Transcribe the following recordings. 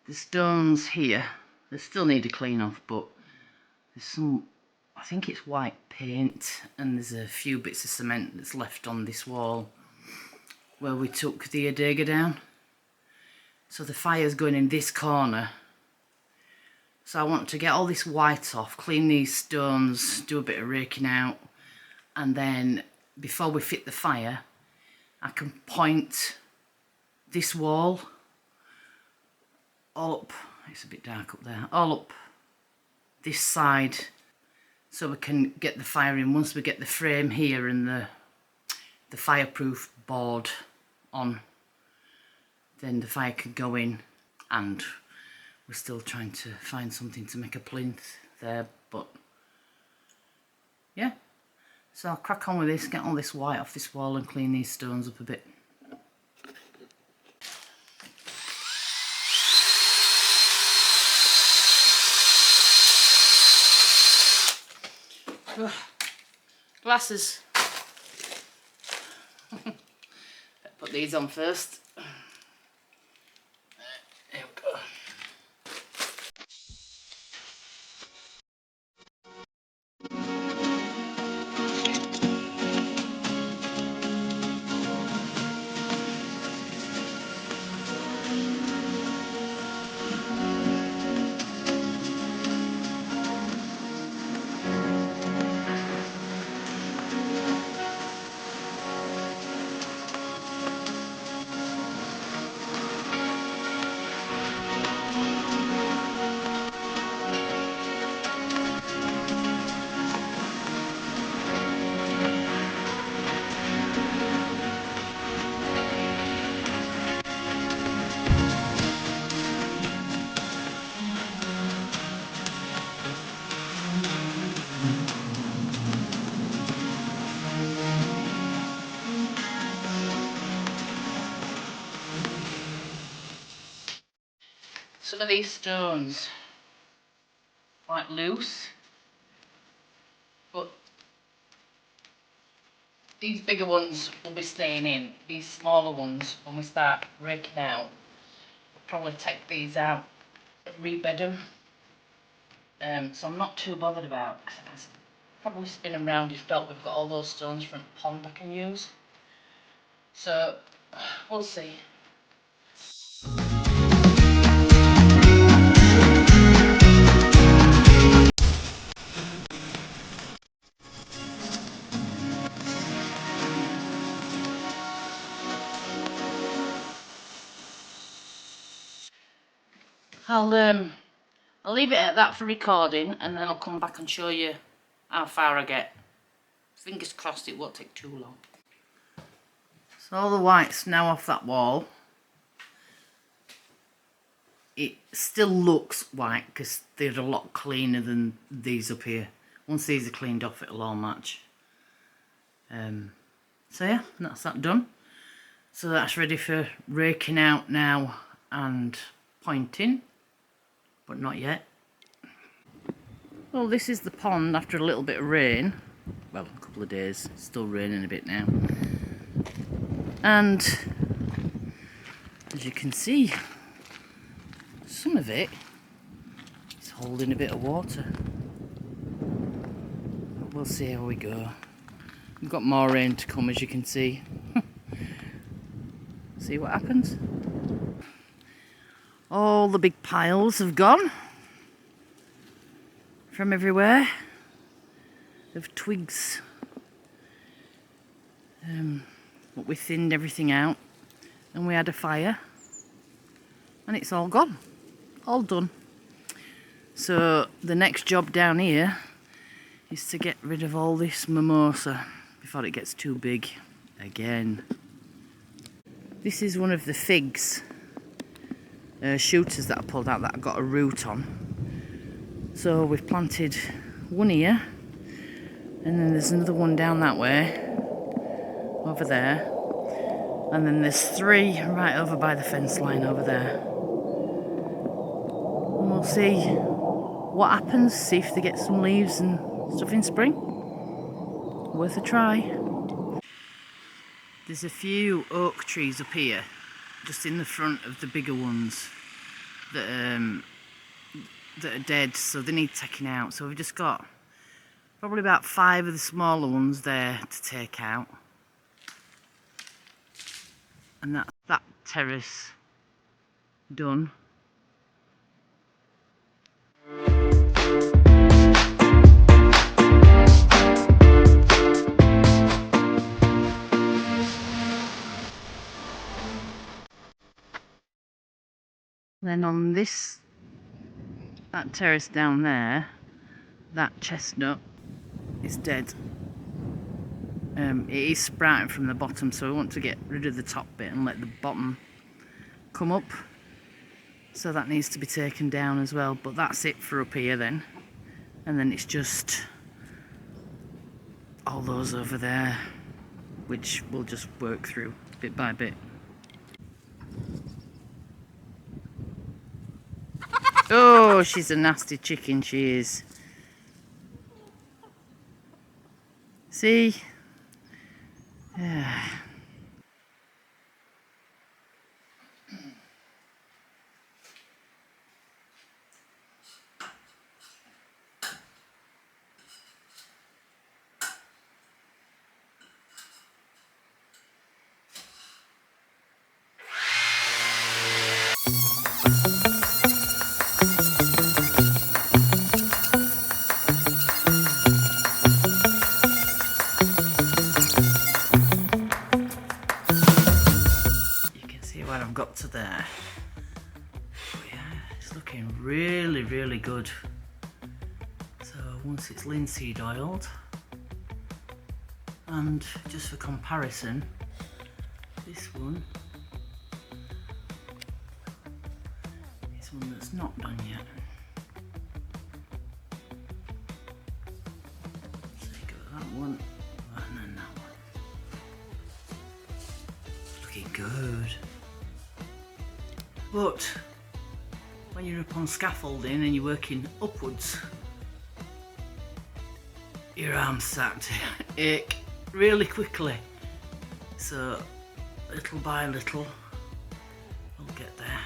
The stones here, they still need to clean off, but there's some, I think it's white paint, and there's a few bits of cement that's left on this wall where we took the adega down. So the fire's going in this corner. So I want to get all this white off, clean these stones, do a bit of raking out, and then before we fit the fire, I can point this wall all up, it's a bit dark up there, all up this side, so we can get the fire in. Once we get the frame here and the fireproof board on, then the fire can go in. And we're still trying to find something to make a plinth there, but yeah. So I'll crack on with this, get all this white off this wall and clean these stones up a bit. Glasses. Put these on first. There we go. Some of these stones quite loose, but these bigger ones will be staying in. These smaller ones, when we start raking out, we'll probably take these out and rebed them. So I'm not too bothered about, cause probably spin them round if felt we've got all those stones from the pond I can use. So we'll see. I'll leave it at that for recording, and then I'll come back and show you how far I get. Fingers crossed it won't take too long. So all the white's now off that wall. It still looks white because they're a lot cleaner than these up here. Once these are cleaned off, it'll all match. So yeah, that's that done. So that's ready for raking out now and pointing, but not yet. Well, this is the pond after a little bit of rain. Well, a couple of days, it's still raining a bit now. And as you can see, some of it is holding a bit of water. But we'll see how we go. We've got more rain to come, as you can see. See what happens. All the big piles have gone from everywhere of twigs. But we thinned everything out and we had a fire and it's all gone, all done. So the next job down here is to get rid of all this mimosa before it gets too big again. This is one of the figs shooters that I pulled out that I got a root on. So we've planted one here, and then there's another one down that way, over there, and then there's 3 right over by the fence line over there. And we'll see what happens, see if they get some leaves and stuff in spring. Worth a try. There's a few oak trees up here, just in the front of the bigger ones. that that are dead, so they need taking out. So we've just got probably about 5 of the smaller ones there to take out, and that's that terrace done. Then on that terrace down there, that chestnut is dead. It is sprouting from the bottom, so we want to get rid of the top bit and let the bottom come up. So that needs to be taken down as well. But that's it for up here then. And then it's just all those over there, which we'll just work through bit by bit. Oh, she's a nasty chicken, she is. See? What I've got to there. But yeah, it's looking really, really good. So once it's linseed oiled, and just for comparison, this one is one that's not done yet. So you got that one, and then that one. Looking good. But when you're up on scaffolding and you're working upwards, your arms start to ache really quickly. So little by little, we'll get there.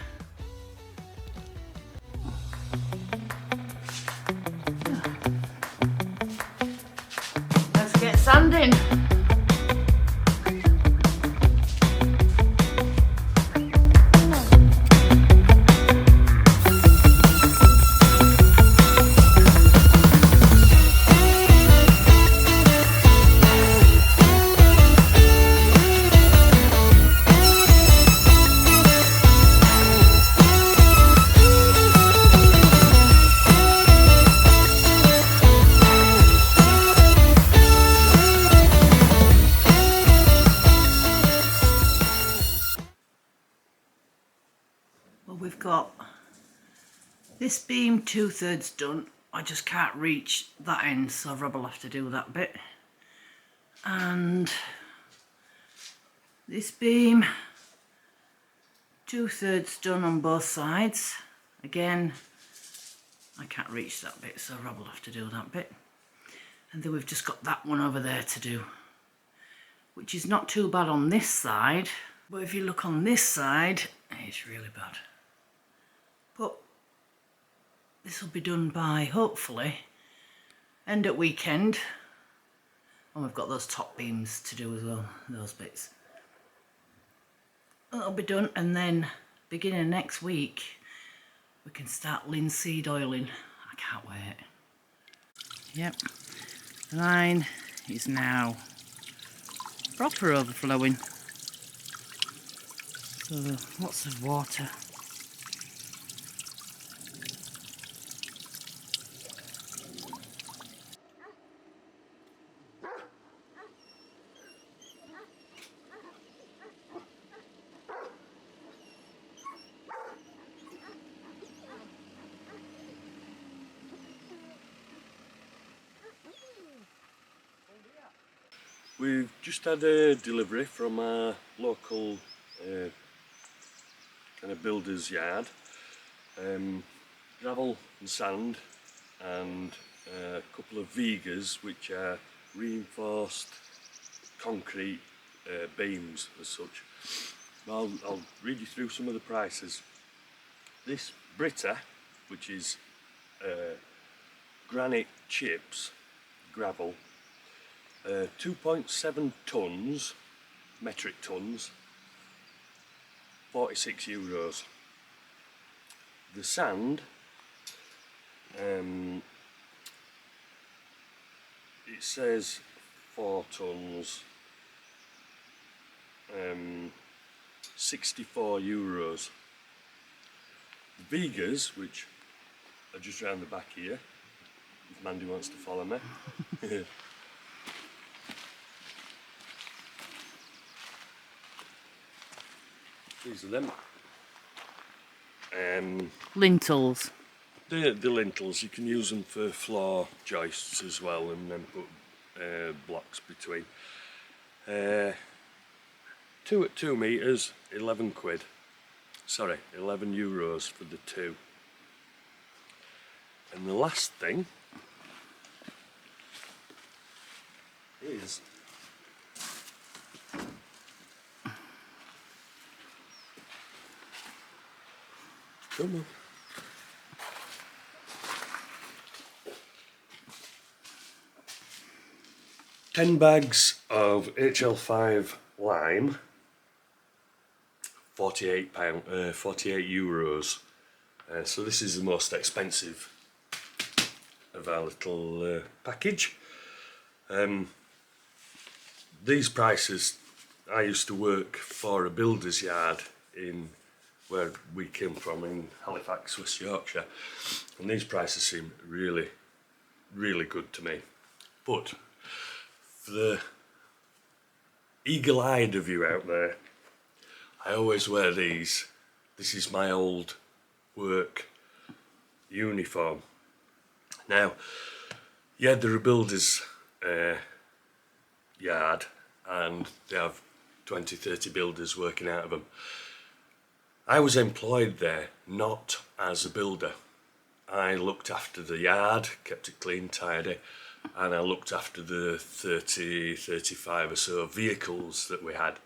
Let's get sanding. Well, we've got this beam 2/3 done. I just can't reach that end, so Rob will have to do that bit. And this beam 2/3 done on both sides. Again, I can't reach that bit, so Rob will have to do that bit. And then we've just got that one over there to do, which is not too bad on this side, but if you look on this side, it's really bad. But this will be done by, hopefully, end at weekend. And we've got those top beams to do as well, those bits. That'll be done, and then beginning of next week, we can start linseed oiling. I can't wait. Yep, the line is now proper overflowing. So lots of water. We've just had a delivery from our local kind of builder's yard. Gravel and sand and a couple of vigas, which are reinforced concrete beams as such. I'll read you through some of the prices. This Britta, which is granite chips, gravel, 2.7 tonnes, metric tonnes, €46. The sand, it says 4 tonnes, €64. The Vigas, which are just round the back here, if Mandy wants to follow me. These are them. Lintels. The lintels, you can use them for floor joists as well, and then put blocks between. 2 at 2 metres, 11 quid. Sorry, €11 for the 2. And the last thing is come on. £10 bags of HL5 lime, €48. So this is the most expensive of our little package. These prices, I used to work for a builder's yard in where we came from in Halifax, West Yorkshire, and these prices seem really, really good to me. But for the eagle-eyed of you out there, I always wear these. This is my old work uniform. Now, yeah, they're a builder's yard, and they have 20-30 builders working out of them. I was employed there not as a builder. I looked after the yard, kept it clean, tidy, and I looked after the 35 or so vehicles that we had.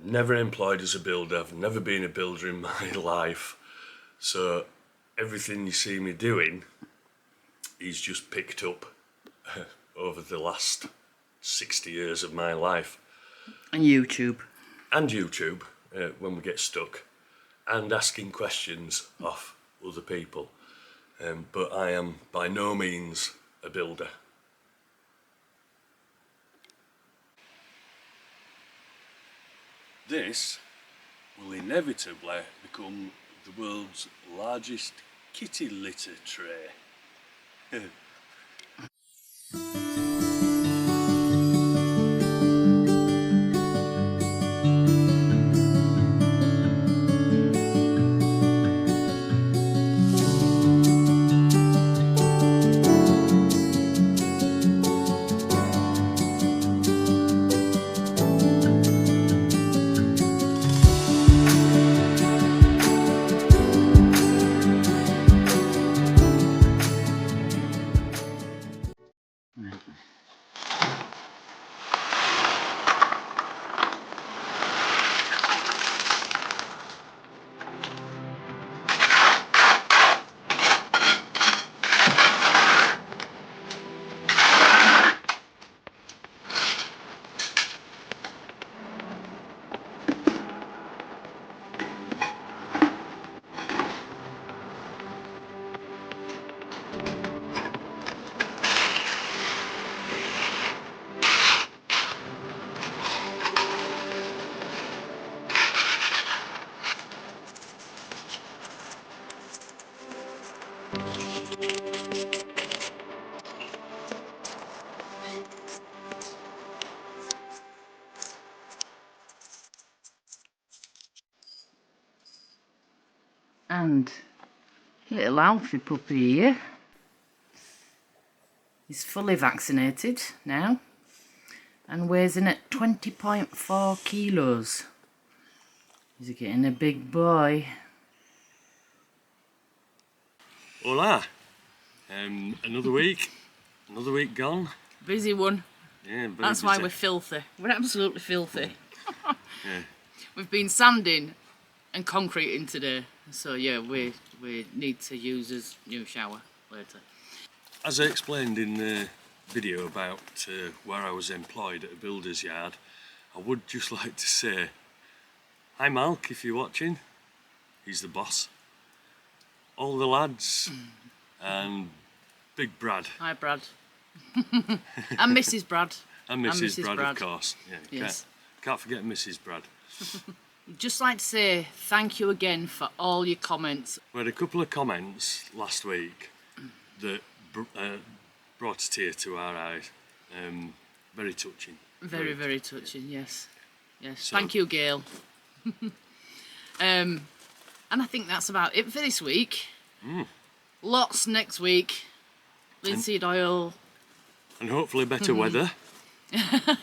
Never employed as a builder. I've never been a builder in my life, so everything you see me doing is just picked up over the last 60 years of my life. And YouTube. And YouTube, when we get stuck, and asking questions of other people. But I am by no means a builder. This will inevitably become the world's largest kitty litter tray. And little Alfie puppy here is fully vaccinated now and weighs in at 20.4 kilos. He's getting a big boy. Hola! Another week gone. Busy one. Yeah, very That's why busy. we're filthy. We're absolutely filthy. Yeah. We've been sanding and concreting today. So yeah, we need to use his new shower later. As I explained in the video about where I was employed at a builder's yard, I would just like to say, hi Malk, if you're watching, he's the boss. All the lads and Big Brad. Hi Brad. And Mrs. Brad. And Mrs. Brad, of course. Yeah, yes. Can't forget Mrs. Brad. Just like to say thank you again for all your comments. We had a couple of comments last week that brought a tear to our eyes. Very touching. Very touching, yes. Yes, So, thank you, Gail. And I think that's about it for this week. Lots next week. Linseed oil. And hopefully better weather.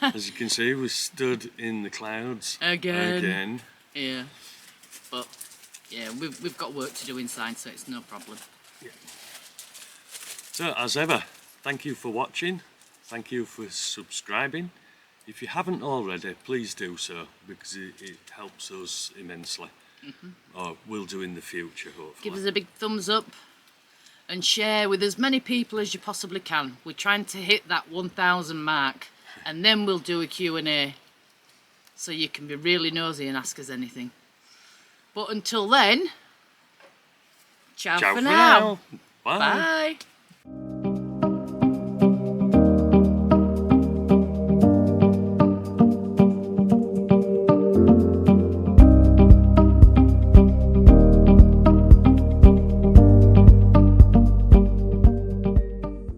As you can see, we're stood in the clouds again. Yeah. But yeah, we've got work to do inside, so it's no problem. Yeah. So as ever, thank you for watching. Thank you for subscribing. If you haven't already, please do so, because it helps us immensely. Or will do in the future, hopefully. Give us a big thumbs up and share with as many people as you possibly can. We're trying to hit that 1,000 mark, and then we'll do a Q&A, so you can be really nosy and ask us anything. But until then, ciao for now. Bye. Bye.